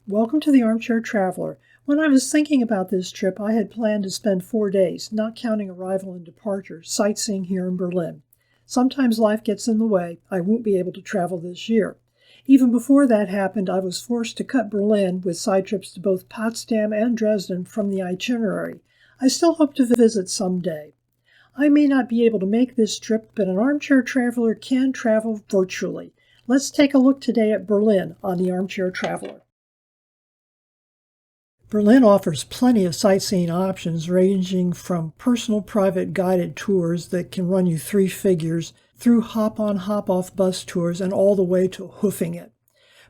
Welcome to the Armchair Traveler. When I was thinking about this trip, I had planned to spend 4 days, not counting arrival and departure, sightseeing here in Berlin. Sometimes life gets in the way. I won't be able to travel this year. Even before that happened, I was forced to cut Berlin with side trips to both Potsdam and Dresden from the itinerary. I still hope to visit someday. I may not be able to make this trip, but an armchair traveler can travel virtually. Let's take a look today at Berlin on the Armchair Traveler. Berlin offers plenty of sightseeing options ranging from personal private guided tours that can run you 3 figures through hop-on hop-off bus tours and all the way to hoofing it.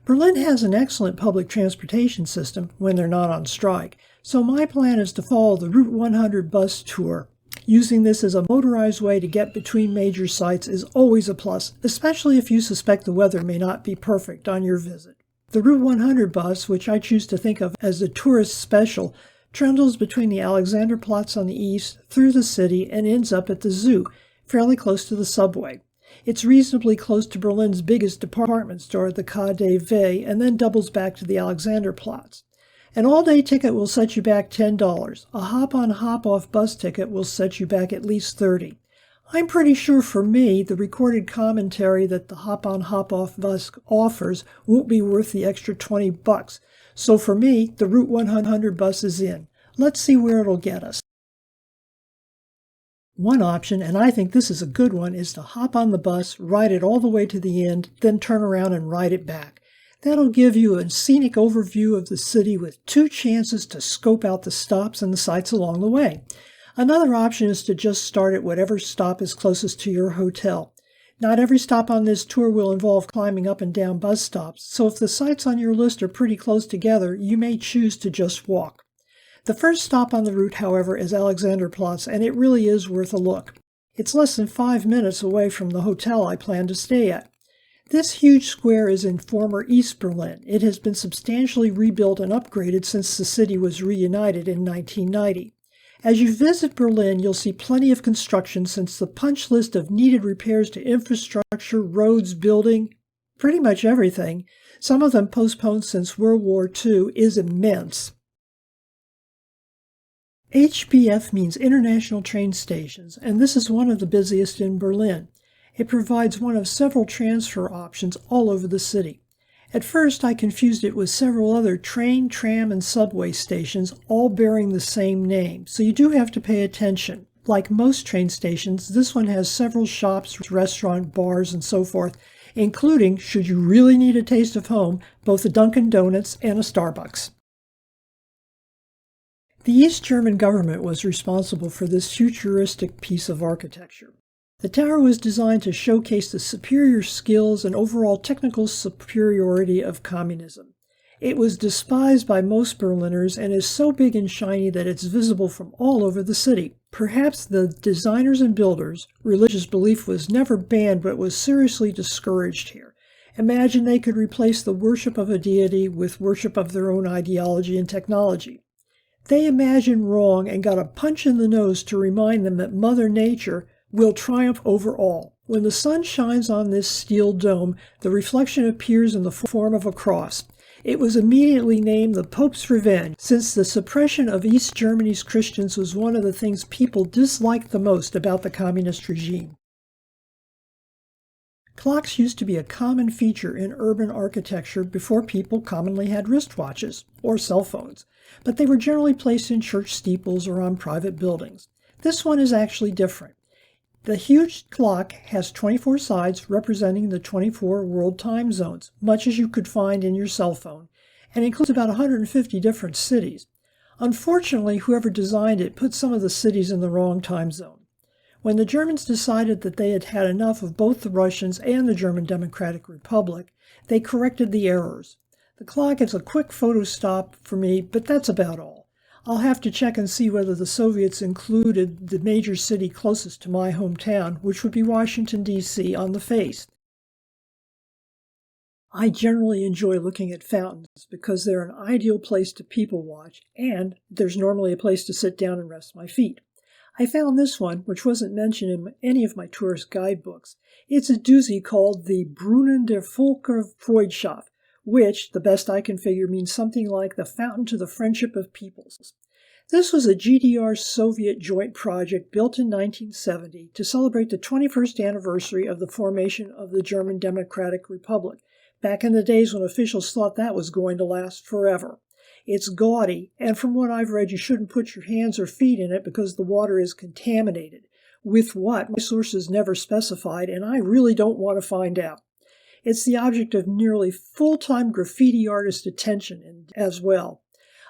Berlin has an excellent public transportation system when they're not on strike, so my plan is to follow the Route 100 bus tour. Using this as a motorized way to get between major sites is always a plus, especially if you suspect the weather may not be perfect on your visit. The Route 100 bus, which I choose to think of as the tourist special, trundles between the Alexanderplatz on the east, through the city, and ends up at the zoo, fairly close to the subway. It's reasonably close to Berlin's biggest department store, the KaDeWe, and then doubles back to the Alexanderplatz. An all-day ticket will set you back $10. A hop-on hop-off bus ticket will set you back at least $30. I'm pretty sure for me, the recorded commentary that the hop-on hop-off bus offers won't be worth the extra $20. So for me, the Route 100 bus is in. Let's see where it'll get us. One option, and I think this is a good one, is to hop on the bus, ride it all the way to the end, then turn around and ride it back. That'll give you a scenic overview of the city with 2 chances to scope out the stops and the sights along the way. Another option is to just start at whatever stop is closest to your hotel. Not every stop on this tour will involve climbing up and down bus stops, so if the sites on your list are pretty close together, you may choose to just walk. The first stop on the route, however, is Alexanderplatz, and it really is worth a look. It's less than 5 minutes away from the hotel I plan to stay at. This huge square is in former East Berlin. It has been substantially rebuilt and upgraded since the city was reunited in 1990. As you visit Berlin, you'll see plenty of construction since the punch list of needed repairs to infrastructure, roads, building, pretty much everything, some of them postponed since World War II, is immense. HBF means International Train Stations, and this is one of the busiest in Berlin. It provides one of several transfer options all over the city. At first, I confused it with several other train, tram, and subway stations, all bearing the same name, so you do have to pay attention. Like most train stations, this one has several shops, restaurants, bars, and so forth, including, should you really need a taste of home, both a Dunkin' Donuts and a Starbucks. The East German government was responsible for this futuristic piece of architecture. The tower was designed to showcase the superior skills and overall technical superiority of communism. It was despised by most Berliners and is so big and shiny that it's visible from all over the city. Perhaps the designers and builders, religious belief was never banned but was seriously discouraged here. Imagine they could replace the worship of a deity with worship of their own ideology and technology. They imagined wrong and got a punch in the nose to remind them that Mother Nature will triumph over all. When the sun shines on this steel dome, the reflection appears in the form of a cross. It was immediately named the Pope's Revenge, since the suppression of East Germany's Christians was one of the things people disliked the most about the communist regime. Clocks used to be a common feature in urban architecture before people commonly had wristwatches or cell phones, but they were generally placed in church steeples or on private buildings. This one is actually different. The huge clock has 24 sides representing the 24 world time zones, much as you could find in your cell phone, and includes about 150 different cities. Unfortunately, whoever designed it put some of the cities in the wrong time zone. When the Germans decided that they had had enough of both the Russians and the German Democratic Republic, they corrected the errors. The clock is a quick photo stop for me, but that's about all. I'll have to check and see whether the Soviets included the major city closest to my hometown, which would be Washington, D.C., on the face. I generally enjoy looking at fountains because they're an ideal place to people watch, and there's normally a place to sit down and rest my feet. I found this one, which wasn't mentioned in any of my tourist guidebooks. It's a doozy called the Brunnen der Volkerfreundschaft, which, the best I can figure, means something like the fountain to the friendship of peoples. This was a GDR-Soviet joint project built in 1970 to celebrate the 21st anniversary of the formation of the German Democratic Republic, back in the days when officials thought that was going to last forever. It's gaudy, and from what I've read, you shouldn't put your hands or feet in it because the water is contaminated. With what, my sources never specified, and I really don't want to find out. It's the object of nearly full-time graffiti artist attention as well.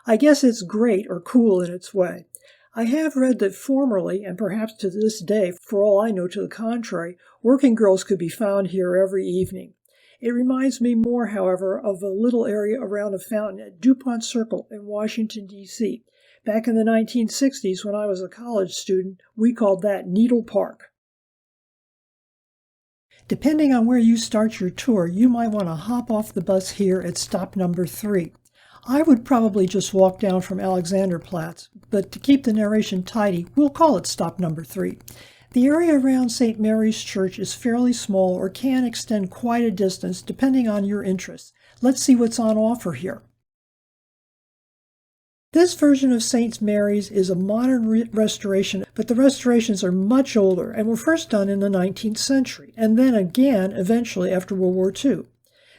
I guess it's great or cool in its way. I have read that formerly, and perhaps to this day, for all I know to the contrary, working girls could be found here every evening. It reminds me more, however, of a little area around a fountain at DuPont Circle in Washington, D.C. Back in the 1960s, when I was a college student, we called that Needle Park. Depending on where you start your tour, you might want to hop off the bus here at stop number 3. I would probably just walk down from Alexanderplatz, but to keep the narration tidy, we'll call it stop number 3. The area around St. Mary's Church is fairly small or can extend quite a distance depending on your interests. Let's see what's on offer here. This version of St. Mary's is a modern restoration, but the restorations are much older and were first done in the 19th century, and then again eventually after World War II.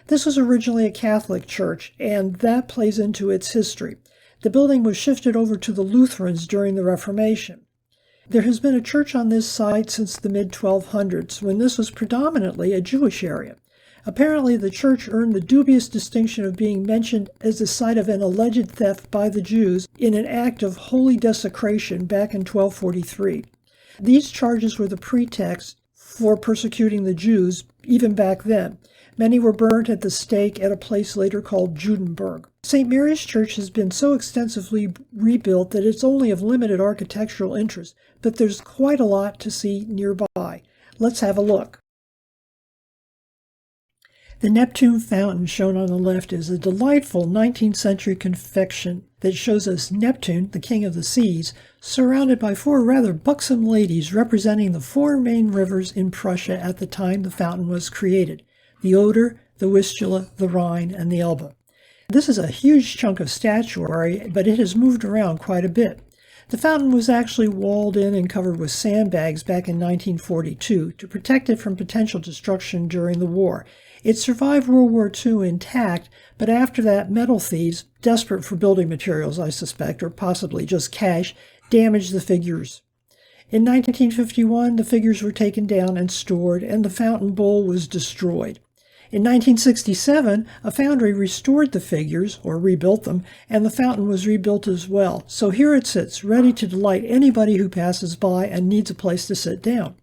This was originally a Catholic church, and that plays into its history. The building was shifted over to the Lutherans during the Reformation. There has been a church on this site since the mid-1200s, when this was predominantly a Jewish area. Apparently, the church earned the dubious distinction of being mentioned as the site of an alleged theft by the Jews in an act of holy desecration back in 1243. These charges were the pretext for persecuting the Jews, even back then. Many were burnt at the stake at a place later called Judenberg. St. Mary's Church has been so extensively rebuilt that it's only of limited architectural interest, but there's quite a lot to see nearby. Let's have a look. The Neptune fountain shown on the left is a delightful 19th century confection that shows us Neptune, the king of the seas, surrounded by 4 rather buxom ladies representing the 4 main rivers in Prussia at the time the fountain was created: the Oder, the Vistula, the Rhine, and the Elbe. This is a huge chunk of statuary, but it has moved around quite a bit. The fountain was actually walled in and covered with sandbags back in 1942 to protect it from potential destruction during the war. It survived World War II intact, but after that, metal thieves, desperate for building materials, I suspect, or possibly just cash, damaged the figures. In 1951, the figures were taken down and stored, and the fountain bowl was destroyed. In 1967, a foundry restored the figures, or rebuilt them, and the fountain was rebuilt as well. So here it sits, ready to delight anybody who passes by and needs a place to sit down.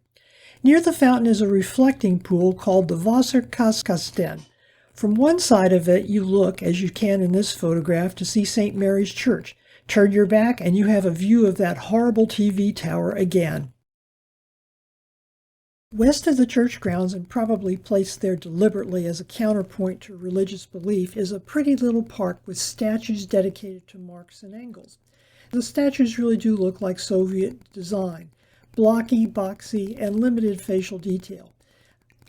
Near the fountain is a reflecting pool called the Wasserkasten. From one side of it, you look, as you can in this photograph, to see St. Mary's Church. Turn your back and you have a view of that horrible TV tower again. West of the church grounds, and probably placed there deliberately as a counterpoint to religious belief, is a pretty little park with statues dedicated to Marx and Engels. The statues really do look like Soviet design, blocky, boxy, and limited facial detail.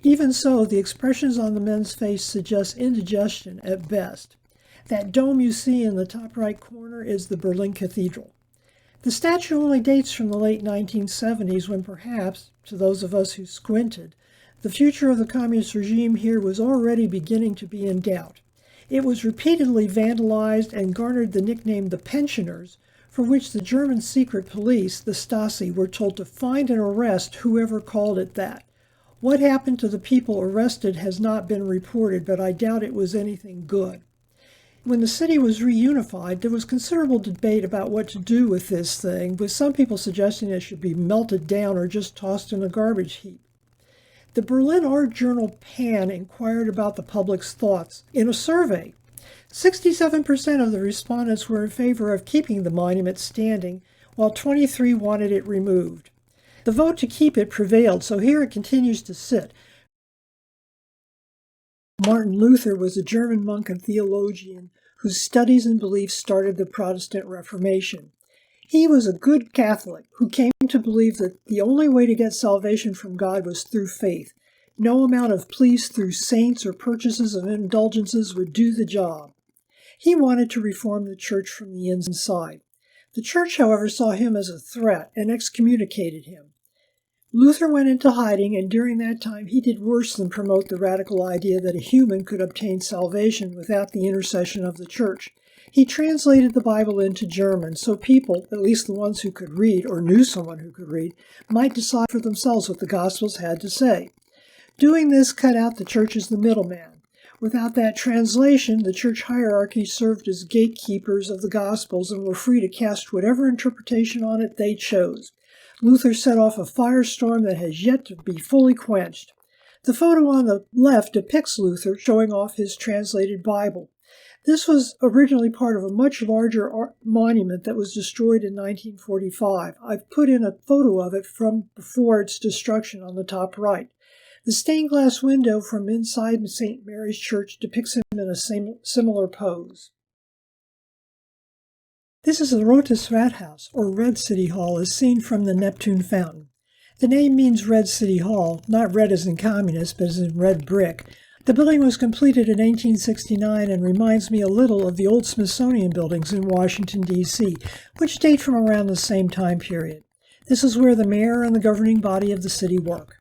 Even so, the expressions on the men's face suggest indigestion at best. That dome you see in the top right corner is the Berlin Cathedral. The statue only dates from the late 1970s when perhaps, to those of us who squinted, the future of the communist regime here was already beginning to be in doubt. It was repeatedly vandalized and garnered the nickname the Pensioners, for which the German secret police, the Stasi, were told to find and arrest whoever called it that. What happened to the people arrested has not been reported, but I doubt it was anything good. When the city was reunified, there was considerable debate about what to do with this thing, with some people suggesting it should be melted down or just tossed in a garbage heap. The Berlin art journal Pan inquired about the public's thoughts in a survey. 67% of the respondents were in favor of keeping the monument standing, while 23% wanted it removed. The vote to keep it prevailed, so here it continues to sit. Martin Luther was a German monk and theologian whose studies and beliefs started the Protestant Reformation. He was a good Catholic who came to believe that the only way to get salvation from God was through faith. No amount of pleas through saints or purchases of indulgences would do the job. He wanted to reform the church from the inside. The church, however, saw him as a threat and excommunicated him. Luther went into hiding, and during that time he did worse than promote the radical idea that a human could obtain salvation without the intercession of the church. He translated the Bible into German so people, at least the ones who could read or knew someone who could read, might decide for themselves what the Gospels had to say. Doing this cut out the church as the middleman. Without that translation, the church hierarchy served as gatekeepers of the Gospels and were free to cast whatever interpretation on it they chose. Luther set off a firestorm that has yet to be fully quenched. The photo on the left depicts Luther showing off his translated Bible. This was originally part of a much larger monument that was destroyed in 1945. I've put in a photo of it from before its destruction on the top right. The stained glass window from inside St. Mary's Church depicts him in a similar pose. This is the Rotes Rathaus, or Red City Hall, as seen from the Neptune fountain. The name means Red City Hall, not red as in communist, but as in red brick. The building was completed in 1869 and reminds me a little of the old Smithsonian buildings in Washington, D.C., which date from around the same time period. This is where the mayor and the governing body of the city work.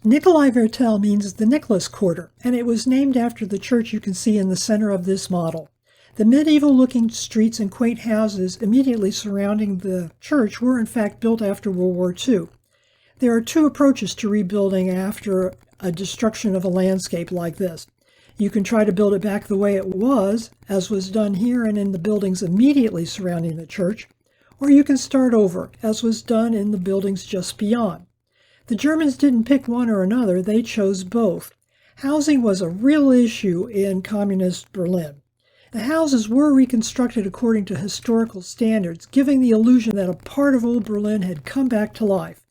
Nikolai Vertel means the Nicholas Quarter, and it was named after the church you can see in the center of this model. The medieval-looking streets and quaint houses immediately surrounding the church were in fact built after World War II. There are two approaches to rebuilding after a destruction of a landscape like this. You can try to build it back the way it was, as was done here and in the buildings immediately surrounding the church, or you can start over, as was done in the buildings just beyond. The Germans didn't pick one or another, they chose both. Housing was a real issue in communist Berlin. The houses were reconstructed according to historical standards, giving the illusion that a part of old Berlin had come back to life.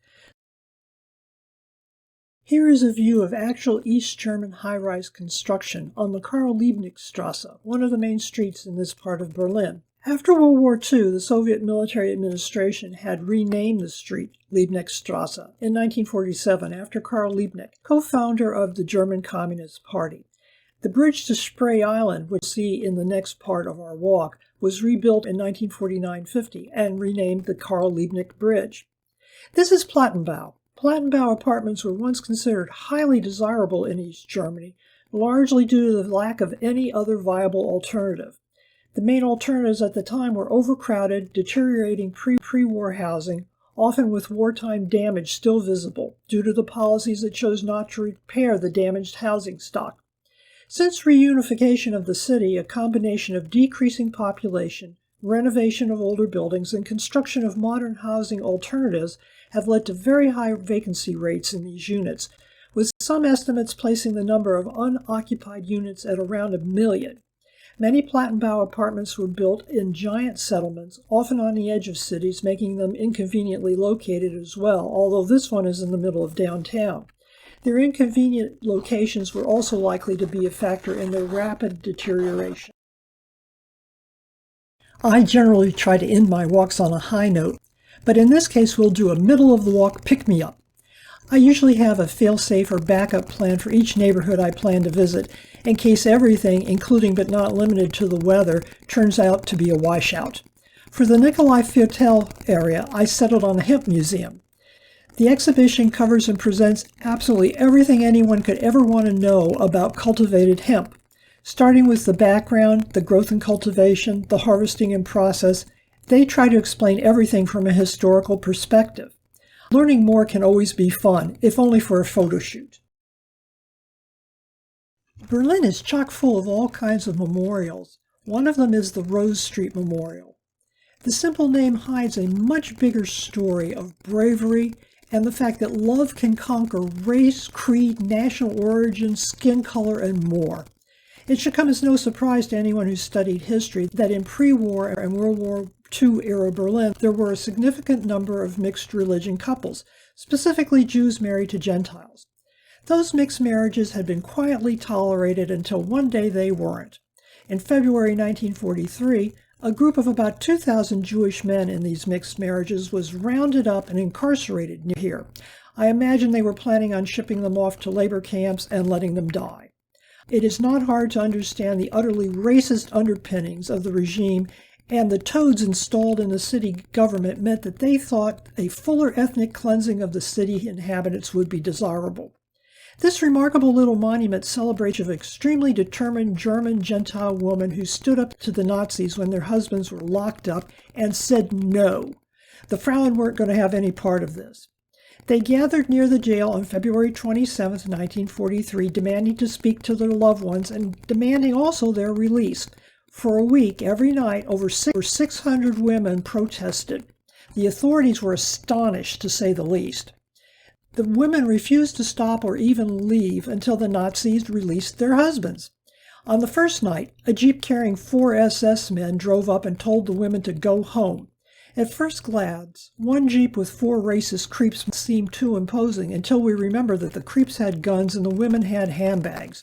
Here is a view of actual East German high-rise construction on the Karl-Liebknecht-Straße, one of the main streets in this part of Berlin. After World War II, the Soviet military administration had renamed the street Liebknechtstraße in 1947 after Karl Liebknecht, co-founder of the German Communist Party. The bridge to Spree Island, which we see in the next part of our walk, was rebuilt in 1949-50 and renamed the Karl Liebknecht Bridge. This is Plattenbau. Plattenbau apartments were once considered highly desirable in East Germany, largely due to the lack of any other viable alternative. The main alternatives at the time were overcrowded, deteriorating pre-war housing, often with wartime damage still visible, due to the policies that chose not to repair the damaged housing stock. Since reunification of the city, a combination of decreasing population, renovation of older buildings, and construction of modern housing alternatives have led to very high vacancy rates in these units, with some estimates placing the number of unoccupied units at around 1 million. Many Plattenbau apartments were built in giant settlements, often on the edge of cities, making them inconveniently located as well, although this one is in the middle of downtown. Their inconvenient locations were also likely to be a factor in their rapid deterioration. I generally try to end my walks on a high note, but in this case we'll do a middle-of-the-walk pick-me-up. I usually have a fail-safe or backup plan for each neighborhood I plan to visit, in case everything, including but not limited to the weather, turns out to be a washout. For the Nikolai Viertel area, I settled on a hemp museum. The exhibition covers and presents absolutely everything anyone could ever want to know about cultivated hemp, starting with the background, the growth and cultivation, the harvesting and process. They try to explain everything from a historical perspective. Learning more can always be fun, if only for a photo shoot. Berlin is chock full of all kinds of memorials. One of them is the Rose Street Memorial. The simple name hides a much bigger story of bravery and the fact that love can conquer race, creed, national origin, skin color, and more. It should come as no surprise to anyone who studied history that in pre-war and World War II era Berlin, there were a significant number of mixed religion couples, specifically Jews married to Gentiles. Those mixed marriages had been quietly tolerated until one day they weren't. In February 1943, a group of about 2,000 Jewish men in these mixed marriages was rounded up and incarcerated here. I imagine they were planning on shipping them off to labor camps and letting them die. It is not hard to understand the utterly racist underpinnings of the regime, and the toads installed in the city government meant that they thought a fuller ethnic cleansing of the city inhabitants would be desirable. This remarkable little monument celebrates an extremely determined German Gentile woman who stood up to the Nazis when their husbands were locked up and said no. The Frauen weren't going to have any part of this. They gathered near the jail on February 27, 1943, demanding to speak to their loved ones and demanding also their release. For a week, every night, over 600 women protested. The authorities were astonished, to say the least. The women refused to stop or even leave until the Nazis released their husbands. On the first night, a jeep carrying 4 SS men drove up and told the women to go home. At first glance, one jeep with 4 racist creeps seemed too imposing until we remember that the creeps had guns and the women had handbags.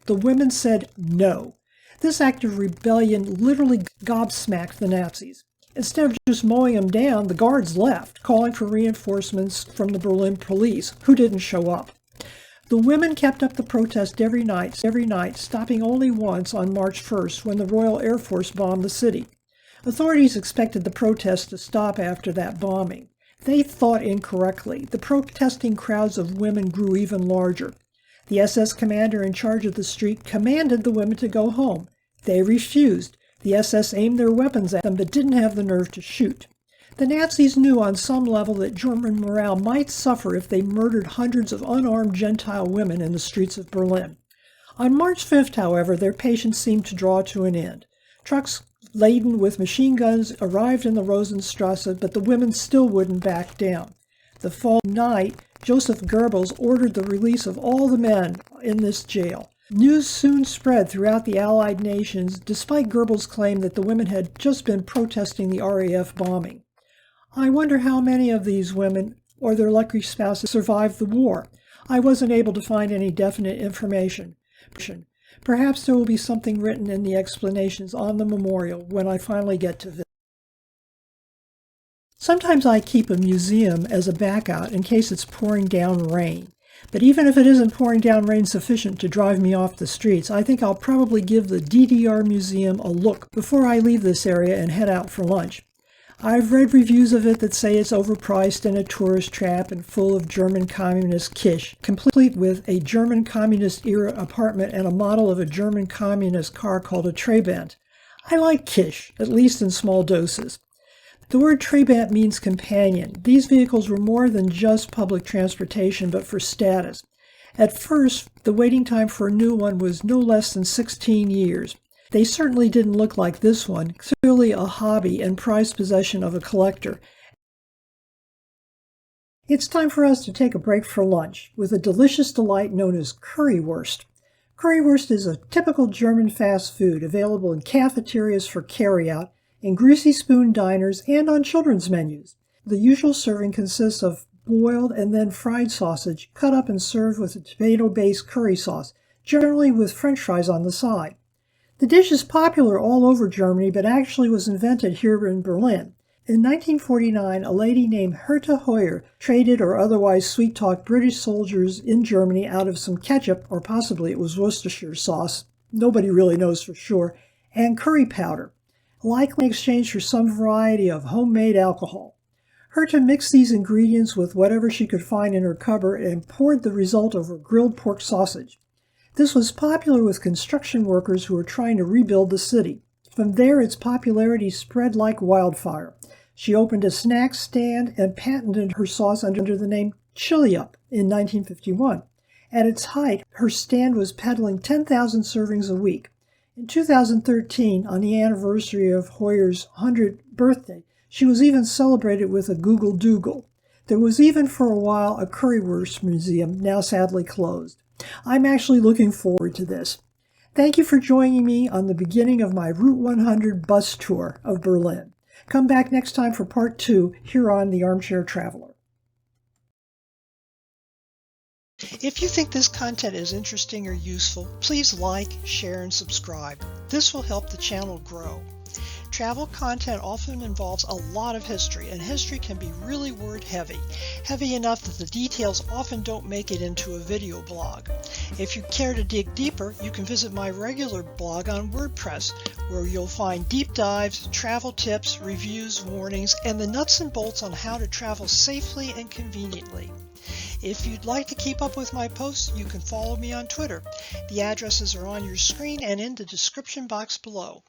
The women said no. This act of rebellion literally gobsmacked the Nazis. Instead of just mowing them down, the guards left, calling for reinforcements from the Berlin police, who didn't show up. The women kept up the protest every night, stopping only once on March 1st when the Royal Air Force bombed the city. Authorities expected the protests to stop after that bombing. They thought incorrectly. The protesting crowds of women grew even larger. The SS commander in charge of the street commanded the women to go home. They refused. The SS aimed their weapons at them but didn't have the nerve to shoot. The Nazis knew on some level that German morale might suffer if they murdered hundreds of unarmed Gentile women in the streets of Berlin. On March 5th, however, their patience seemed to draw to an end. Trucks laden with machine guns arrived in the Rosenstrasse, but the women still wouldn't back down. The following night, Joseph Goebbels ordered the release of all the men in this jail. News soon spread throughout the Allied nations, despite Goebbels' claim that the women had just been protesting the RAF bombing. I wonder how many of these women or their lucky spouses survived the war. I wasn't able to find any definite information. Perhaps there will be something written in the explanations on the memorial when I finally get to visit. Sometimes I keep a museum as a backout in case it's pouring down rain. But even if it isn't pouring down rain sufficient to drive me off the streets, I think I'll probably give the DDR Museum a look before I leave this area and head out for lunch. I've read reviews of it that say it's overpriced and a tourist trap and full of German communist kitsch, complete with a German communist-era apartment and a model of a German communist car called a Trabant. I like kitsch, at least in small doses. The word Trabant means companion. These vehicles were more than just public transportation, but for status. At first, the waiting time for a new one was no less than 16 years. They certainly didn't look like this one, clearly a hobby and prized possession of a collector. It's time for us to take a break for lunch with a delicious delight known as currywurst. Currywurst is a typical German fast food available in cafeterias for carryout, in greasy spoon diners, and on children's menus. The usual serving consists of boiled and then fried sausage cut up and served with a tomato-based curry sauce, generally with French fries on the side. The dish is popular all over Germany, but actually was invented here in Berlin. In 1949, a lady named Herta Heuer traded or otherwise sweet-talked British soldiers in Germany out of some ketchup, or possibly it was Worcestershire sauce, nobody really knows for sure, and curry powder, likely in exchange for some variety of homemade alcohol. Herta mixed these ingredients with whatever she could find in her cupboard and poured the result over grilled pork sausage. This was popular with construction workers who were trying to rebuild the city. From there, its popularity spread like wildfire. She opened a snack stand and patented her sauce under the name Chili Up in 1951. At its height, her stand was peddling 10,000 servings a week. In 2013, on the anniversary of Heuer's 100th birthday, she was even celebrated with a Google Doogle. There was even for a while a currywurst museum, now sadly closed. I'm actually looking forward to this. Thank you for joining me on the beginning of my Route 100 bus tour of Berlin. Come back next time for part 2 here on The Armchair Traveler. If you think this content is interesting or useful, please like, share, and subscribe. This will help the channel grow. Travel content often involves a lot of history, and history can be really word heavy enough that the details often don't make it into a video blog. If you care to dig deeper, you can visit my regular blog on WordPress, where you'll find deep dives, travel tips, reviews, warnings, and the nuts and bolts on how to travel safely and conveniently. If you'd like to keep up with my posts, you can follow me on Twitter. The addresses are on your screen and in the description box below.